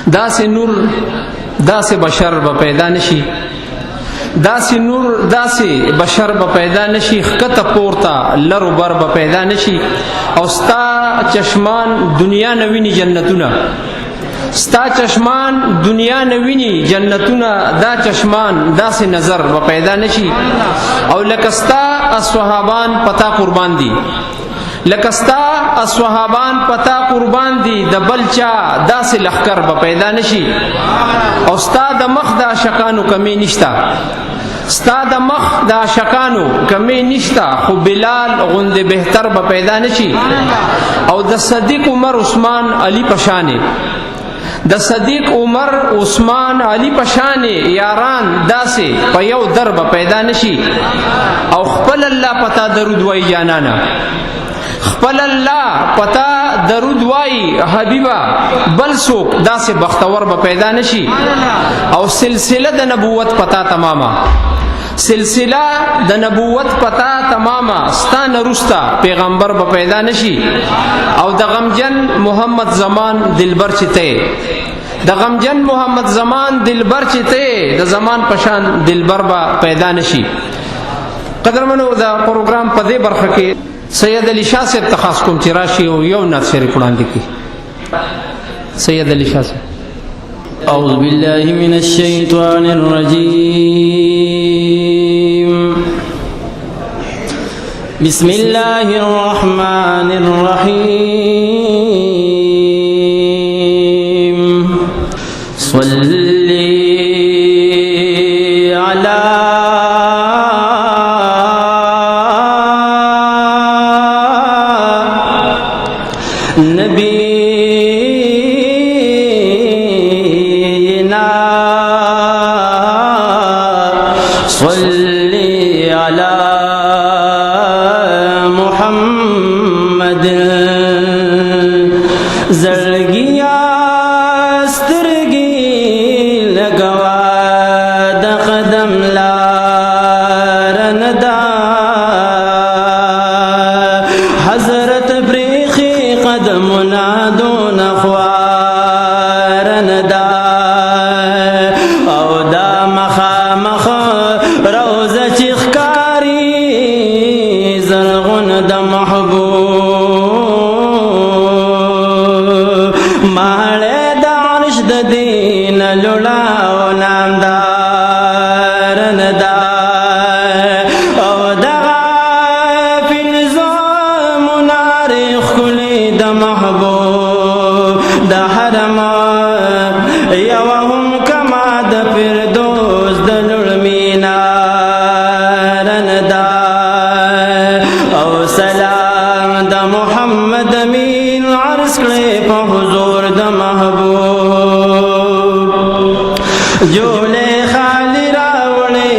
داسې نور داسې بشر به پیدا نشي، داسې نور داسې بشر به پیدا نشي، ښکته پورته لر و بر به پیدا نشي، او ستا چشمان دنیا نه ویني جنتونه، ستا چشمان دنیا نه ویني جنتونه، دا چشمان داسې نظر به پیدا نشي. او لکه ستا اصحابان پتا قربان دي، لکه ستا اصحابان پتا قربان دي، د بل چا داسې لښکر به پیدا نشي. او ستا د مخ د عاشقانو کمی نشتا، ستا د مخ د عاشقانو کمی نشتا، خو بلال غوندې بهتر به پیدا نشي. او د صدیق عمر عثمان علی پشانې، د صدیق عمر عثمان علی پشانې یاران داسې په یو در به پیدا نشي. او خپل الله پتا درود وای جانانا، خپل الله پتا درود وای حبیبا، بل څوک داسې بختور به پیدا نشي. او سلسله د نبوت پتا تماما، سلسله د نبوت پتا تماما، ستا نه رستا پیغمبر به پیدا نشي. او د غمجن محمد زمان دلبر چې ته، د غمجن محمد زمان دلبر چې ته، د زمان پشان دلبر به پیدا نشي. قدرمنو د پروګرام په دې برخه کې سید علی شاه صاحب ته خاص کوم چې راشي او یو نعت شریف وړاندې کړي. سید علی شاه صاحب. أعوذ بالله من الشيطان الرجيم. بسم الله الرحمن الرحيم. صلي على نبينا، صلي على محمد. زرگیا سترگی لگوا د قدم لارندا، حضرت بریخی قدمنا دون خوارندا. او دا مخامخ روزه چخکاری زرغن د محبوب، ماړه د عرش د دین لولا او نامدار ندا. او دغه فلزام نارخ کلی د محبوب د حرم، یوهم کما د فردوس د لوړ مینار ندا. او سلام د محمد امین عرض کړي په حضور د محبوب. جولې خالی راوړې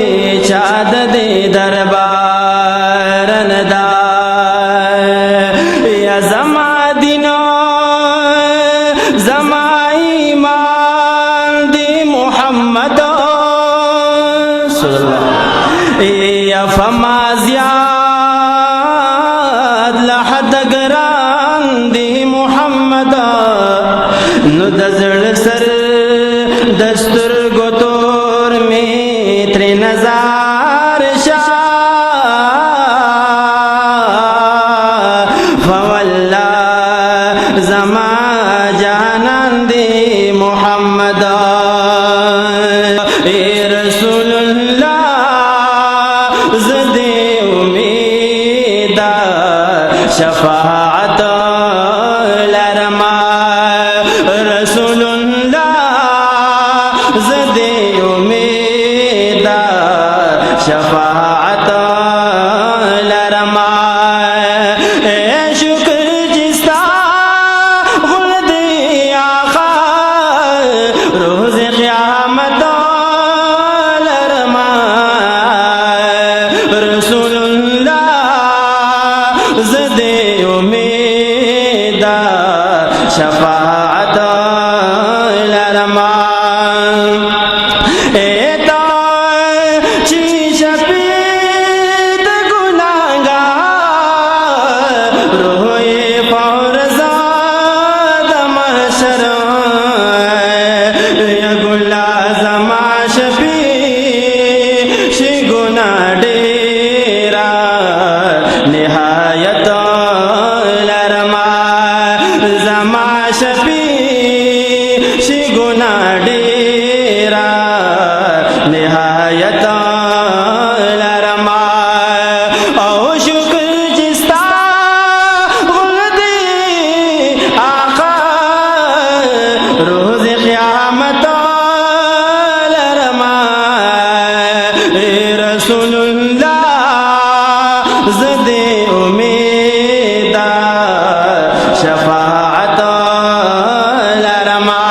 چا د دې دربار ندا. یا زما دینو زما ایمان دی محمد صلی الله، یا فما زیاد لحد گران دی محمد. نو د زړه سر دستور گتور می تر نظر شاه، فوالله زما جانان دی محمد. رسول الله زدی امید شفاعت لرما. رسول الله زدی امید شفاعت لرما. شکر جستا غلد آقا روز قیامت لرما. رسول الله زدی امید شفاعت لرما. ایتا چی شفید گناہگار روئے فورزاد محشر. گناہ ډیرا نهایت لرما او شکر جستا غلدی آقا روز قیامت لرما رسول اللہ زد امیدا شفاعت لرما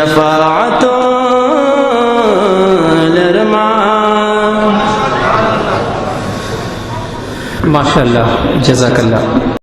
شفاعت لرما. ماشاءاللہ، جزاک اللہ.